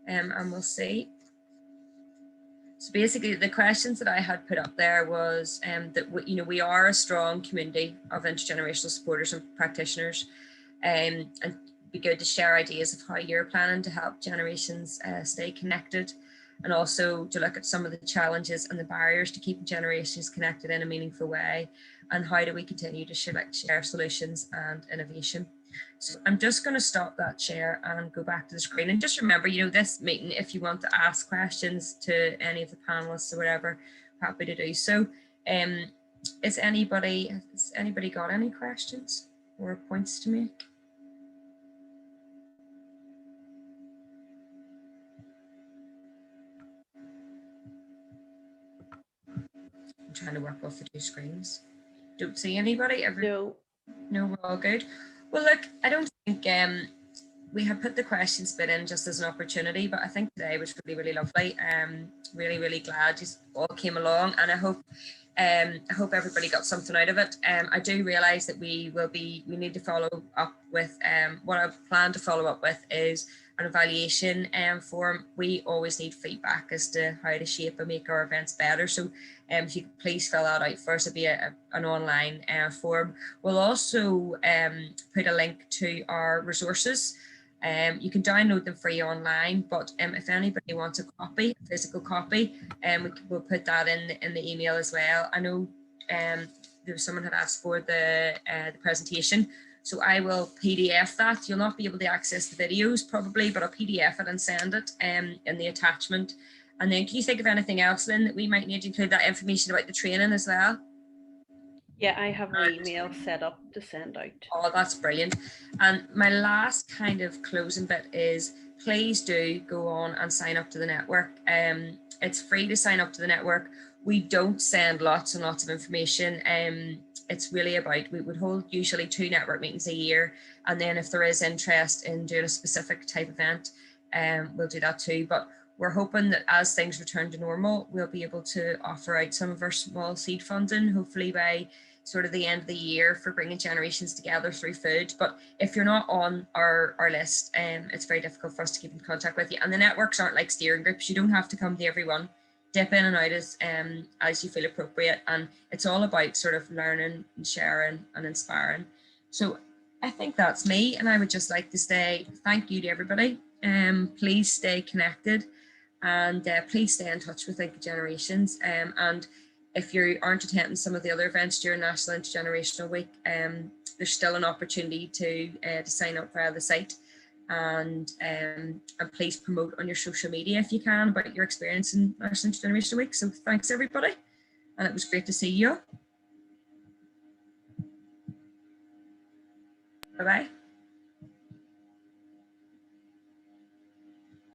and we'll see. So basically the questions that I had put up there was that we are a strong community of intergenerational supporters and practitioners, and it'd be good to share ideas of how you're planning to help generations stay connected, and also to look at some of the challenges and the barriers to keeping generations connected in a meaningful way, and how do we continue to share solutions and innovation. So I'm just going to stop that share and go back to the screen. And just remember, this meeting, if you want to ask questions to any of the panelists or whatever, happy to do so. Has anybody got any questions or points to make? I'm trying to work off the two screens. Don't see anybody. No, we're all good. Well, look, I don't think we have put the questions bit in just as an opportunity, but I think today was really, really lovely. Really, really glad you all came along, and I hope everybody got something out of it. I do realise that we need to follow up with what I plan to follow up with is an evaluation form. We always need feedback as to how to shape and make our events better. So if you could please fill that out for us, it'll be an online form. We'll also put a link to our resources. You can download them free online, but if anybody wants a physical copy, we'll put that in the email as well. I know someone had asked for the presentation, so I will PDF that. You'll not be able to access the videos probably, but I'll PDF it and send it in the attachment. And then can you think of anything else, Lynn, that we might need to include that information about the training as well? Yeah, I have an email set up to send out. Oh, that's brilliant. And my last kind of closing bit is please do go on and sign up to the network. It's free to sign up to the network. We don't send lots and lots of information. It's really about, we would hold usually 2 network meetings a year. And then if there is interest in doing a specific type event, we'll do that too. But we're hoping that as things return to normal, we'll be able to offer out some of our small seed funding, hopefully by sort of the end of the year, for bringing generations together through food. But if you're not on our list, it's very difficult for us to keep in contact with you. And the networks aren't like steering groups. You don't have to come to everyone. Dip in and out as you feel appropriate. And it's all about sort of learning and sharing and inspiring. So I think that's me. And I would just like to say thank you to everybody. Please stay connected, and please stay in touch with Intergenerations. And if you aren't attending some of the other events during National Intergenerational Week, there's still an opportunity to sign up via the site, and please promote on your social media if you can about your experience in National Intergenerational Week. So thanks everybody, and it was great to see you. Bye bye.